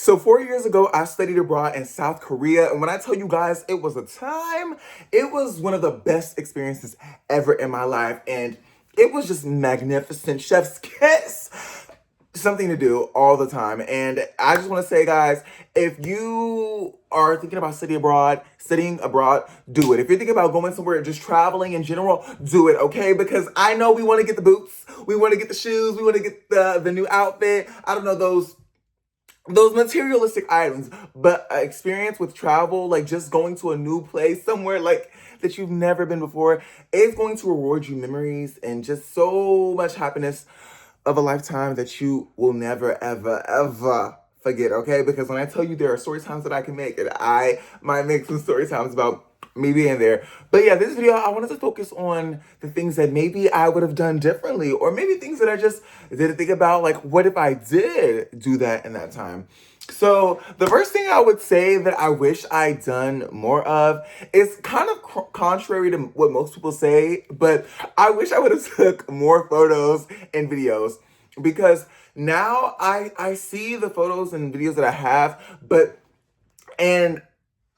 So 4 years ago, I studied abroad in South Korea. And when I tell you guys, it was a time, it was one of the best experiences ever in my life. And it was just magnificent. Chef's kiss. Something to do all the time. And I just want to say, guys, if you are thinking about studying abroad, do it. If you're thinking about going somewhere, just traveling in general, do it, okay? Because I know we want to get the boots, we want to get the shoes, we want to get the new outfit. I don't know, those materialistic items, but experience with travel, like just going to a new place somewhere like that you've never been before, is going to reward you memories and just so much happiness of a lifetime that you will never, ever, ever forget, okay? Because when I tell you there are story times that I can make, and I might make some story times about me being there. But yeah, this video, I wanted to focus on the things that maybe I would have done differently, or maybe things that I just didn't think about, like what if I did do that in that time? So the first thing I would say that I wish I'd done more of is kind of contrary to what most people say, but I wish I would have took more photos and videos, because now I see the photos and videos that I have, and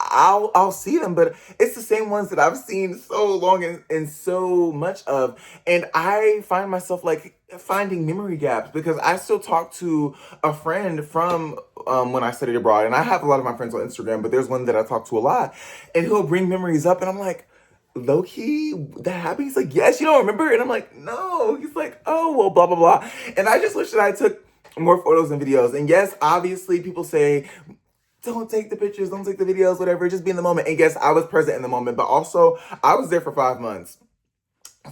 I'll see them, but it's the same ones that I've seen so long and so much of. And I find myself like finding memory gaps, because I still talk to a friend from when I studied abroad. And I have a lot of my friends on Instagram, but there's one that I talk to a lot, and he'll bring memories up, and I'm like, low key, that happened? He's like, yes, you don't remember? And I'm like, no. He's like, oh, well, blah, blah, blah. And I just wish that I took more photos and videos. And yes, obviously people say, don't take the pictures, don't take the videos, whatever, just be in the moment. And yes, I was present in the moment, but also I was there for 5 months.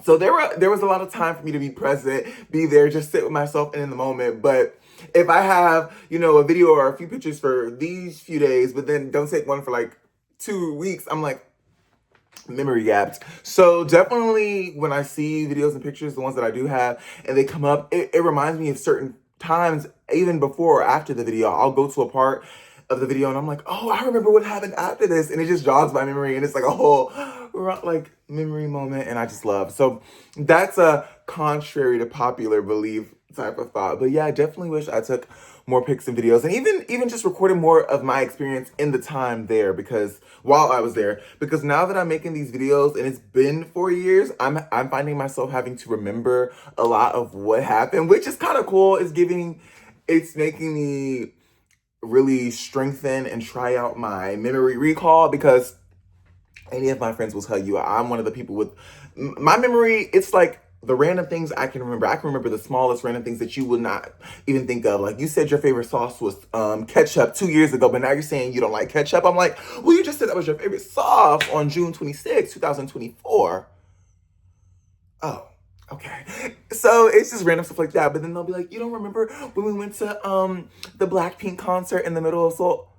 So there was a lot of time for me to be present, be there, just sit with myself and in the moment. But if I have, a video or a few pictures for these few days, but then don't take one for like 2 weeks, I'm like, memory gaps. So definitely when I see videos and pictures, the ones that I do have, and they come up, it reminds me of certain times, even before or after the video. I'll go to a part of the video and I'm like, oh, I remember what happened after this, and it just jogs my memory, and it's like a whole like memory moment, and I just love. So that's a contrary to popular belief type of thought. But yeah, I definitely wish I took more pics and videos, and even just recorded more of my experience in the time there, because while I was there, because now that I'm making these videos and it's been 4 years, I'm finding myself having to remember a lot of what happened, which is kind of cool. It's making me really strengthen and try out my memory recall, because any of my friends will tell you I'm one of the people with my memory. It's like the random things I can remember. I can remember the smallest random things that you would not even think of. Like you said your favorite sauce was ketchup 2 years ago, but now you're saying you don't like ketchup. I'm like, well, you just said that was your favorite sauce on June 26, 2024. Oh, okay. So it's just random stuff like that. But then they'll be like, you don't remember when we went to the Blackpink concert in the middle of Seoul?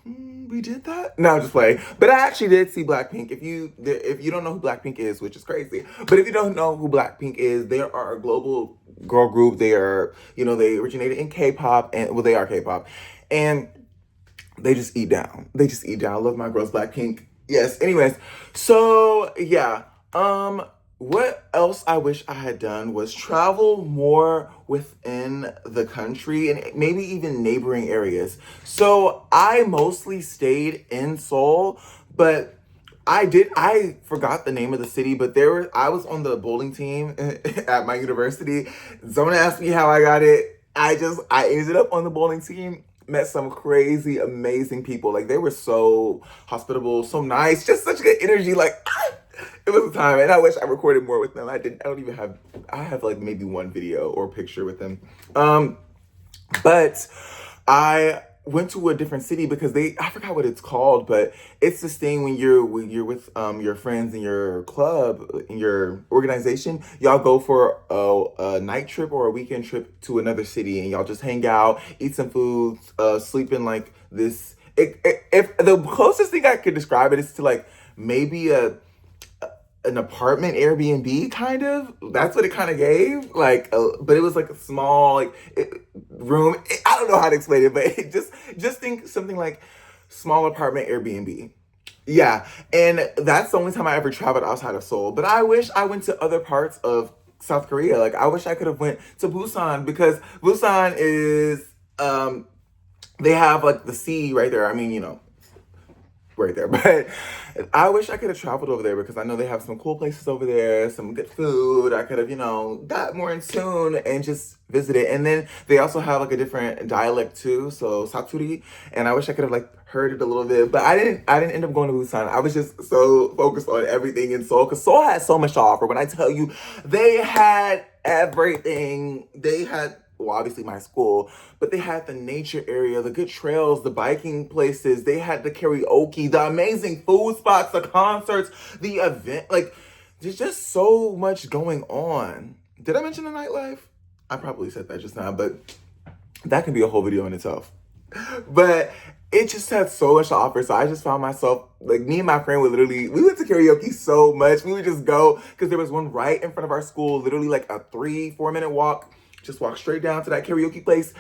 We did that? No, I'm just playing. But I actually did see Blackpink. If you don't know who Blackpink is, which is crazy, but if you don't know who Blackpink is, they are a global girl group. They are, they originated in K-pop, and well, they are K-pop, and they just eat down. They just eat down. I love my girls, Blackpink. Yes. Anyways, so yeah. What else I wish I had done was travel more within the country and maybe even neighboring areas. So I mostly stayed in Seoul, but I forgot the name of the city, but I was on the bowling team at my university. Someone asked me how I got it. I ended up on the bowling team. Met some crazy, amazing people. Like, they were so hospitable, so nice, just such good energy. Like, it was a time, and I wish I recorded more with them. I have like maybe one video or picture with them. But I went to a different city because I forgot what it's called, but it's this thing when you're with your friends in your club, in your organization, y'all go for a night trip or a weekend trip to another city, and y'all just hang out, eat some food, sleep in like this. If the closest thing I could describe it is to like maybe an apartment Airbnb, kind of. That's what it kind of gave. Like, but it was like a small room. I don't know how to explain it, but just think something like small apartment Airbnb. Yeah, and that's the only time I ever traveled outside of Seoul. But I wish I went to other parts of South Korea. Like, I wish I could have went to Busan, because Busan is they have like the sea right there. I mean, you know, right there. But I wish I could have traveled over there because I know they have some cool places over there, some good food. I could have, you know, got more in tune and just visited. And then they also have like a different dialect too, so Saturi. And I wish I could have like heard it a little bit, but I didn't end up going to Busan. I was just so focused on everything in Seoul because Seoul had so much to offer. When I tell you, they had everything. They had, well, obviously my school, but they had the nature area, the good trails, the biking places. They had the karaoke, the amazing food spots, the concerts, the event. Like, there's just so much going on. Did I mention the nightlife? I probably said that just now, but that can be a whole video in itself. But it just had so much to offer. So I just found myself, like, me and my friend would literally, we went to karaoke so much. We would just go, because there was one right in front of our school, literally like a 3-4 minute walk. Just walk straight down to that karaoke place,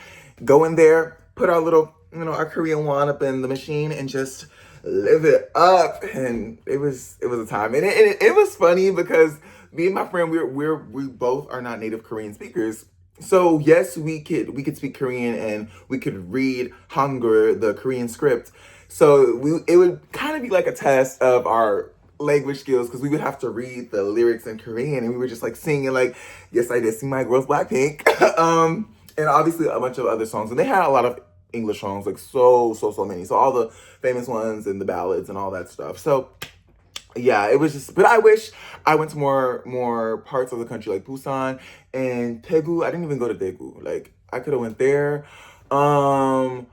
go in there, put our little, you know, our Korean won up in the machine and just live it up. And it was a time. And it was funny because me and my friend, we both are not native Korean speakers. So yes, we could speak Korean and we could read Hangul, the Korean script. So it would kind of be like a test of our language skills because we would have to read the lyrics in Korean and we were just like singing like, yes, I did sing my girls Blackpink. And obviously a bunch of other songs. And they had a lot of English songs, like so many. So all the famous ones and the ballads and all that stuff. So yeah, it was just, but I wish I went to more parts of the country like Busan and Daegu. I didn't even go to Daegu. Like I could have went there. Also,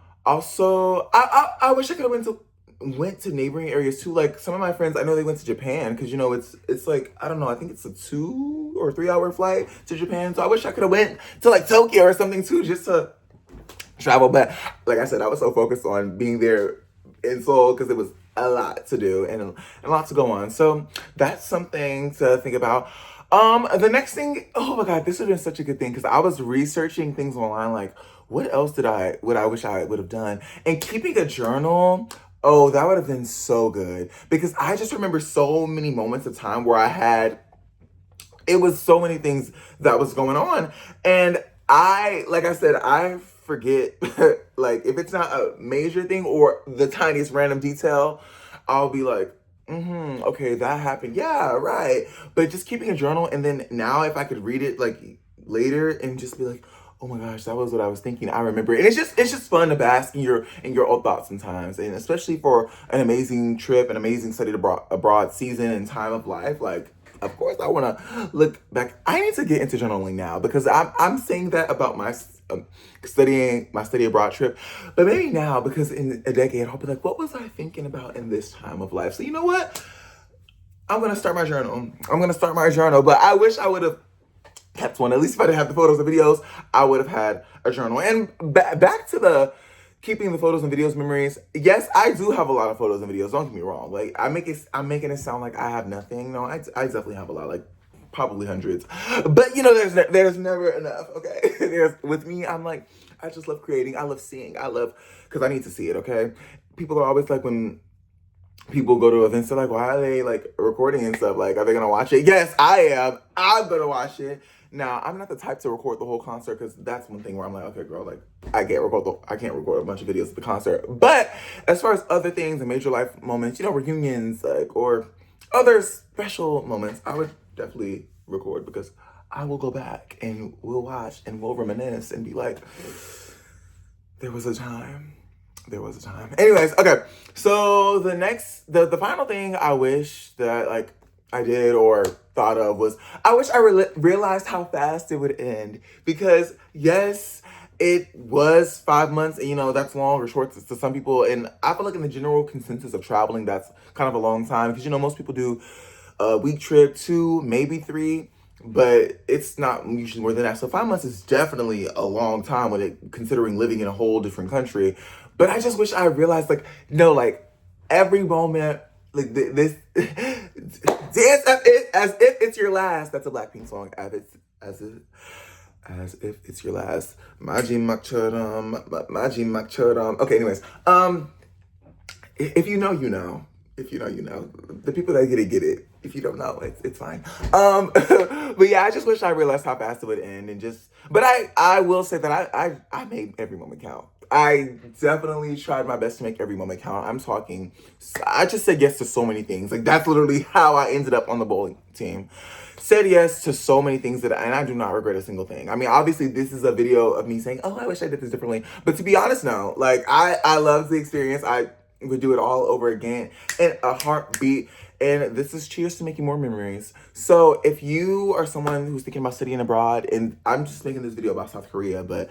I wish I could have went to neighboring areas too. Like some of my friends, I know they went to Japan because you know it's like I don't know. I think it's a 2 or 3 hour flight to Japan. So I wish I could have went to like Tokyo or something too, just to travel. But like I said, I was so focused on being there in Seoul because it was a lot to do and a lot to go on. So that's something to think about. The next thing, oh my God, this would have been such a good thing because I was researching things online like what else would I wish I would have done? And keeping a journal, oh, that would have been so good because I just remember so many moments of time where it was so many things that was going on. And like I said, I forget, like if it's not a major thing or the tiniest random detail, I'll be like, okay, that happened. Yeah, right. But just keeping a journal and then now if I could read it like later and just be like, oh my gosh, that was what I was thinking. I remember it. And it's just fun to bask in your own thoughts sometimes. And especially for an amazing trip, an amazing study abroad season and time of life. Like, of course, I want to look back. I need to get into journaling now because I'm saying that about my study abroad trip, but maybe now because in a decade I'll be like, what was I thinking about in this time of life? So you know what? I'm gonna start my journal. But I wish I would have kept one. At least if I didn't have the photos and videos, I would have had a journal. And back to the keeping the photos and videos memories. Yes, I do have a lot of photos and videos. Don't get me wrong. Like I'm making it sound like I have nothing. No, I definitely have a lot. Like probably hundreds. But you know, there's never enough. Okay, with me, I'm like I just love creating. I love seeing. Because I need to see it. Okay, people are always like when people go to events, they're like, why are they like recording and stuff? Like, are they gonna watch it? Yes, I am. I'm gonna watch it. Now, I'm not the type to record the whole concert because that's one thing where I'm like, okay, girl, like I can't record a bunch of videos of the concert. But as far as other things and major life moments, you know, reunions, like or other special moments, I would definitely record because I will go back and we'll watch and we'll reminisce and be like, there was a time. Anyways, okay. So the final thing I wish that like I did or thought of was I wish I realized how fast it would end because yes, it was 5 months and you know that's long or short to some people and I feel like in the general consensus of traveling that's kind of a long time because you know most people do a week trip, 2, maybe 3. But it's not usually more than that. So 5 months is definitely a long time considering living in a whole different country. But I just wish I realized, like, no, like every moment, like this, dance as if it's your last. That's a Blackpink song. As if it's your last. 마지막처럼. Okay, anyways, if you know, you know. If you know, you know. The people that get it. If you don't know, it's fine. But yeah, I just wish I realized how fast it would end and just. But I will say that I made every moment count. I definitely tried my best to make every moment count. I just said yes to so many things. Like, that's literally how I ended up on the bowling team. Said yes to so many things and I do not regret a single thing. I mean, obviously, this is a video of me saying, oh, I wish I did this differently. But to be honest, no. Like, I loved the experience. I would do it all over again in a heartbeat. And this is cheers to making more memories. So if you are someone who's thinking about studying abroad, and I'm just making this video about South Korea, but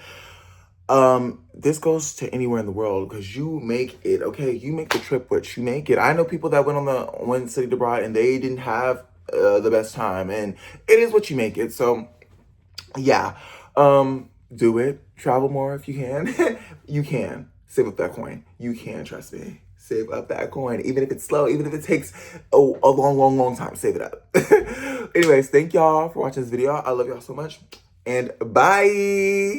this goes to anywhere in the world because you make it, okay? You make the trip, but you make it. I know people that went studied abroad and they didn't have the best time, and it is what you make it. So yeah, do it. Travel more if you can. You can save up that coin. You can, trust me. Save up that coin, even if it's slow, even if it takes a long time. Save it up. Anyways, thank y'all for watching this video. I love y'all so much, and bye.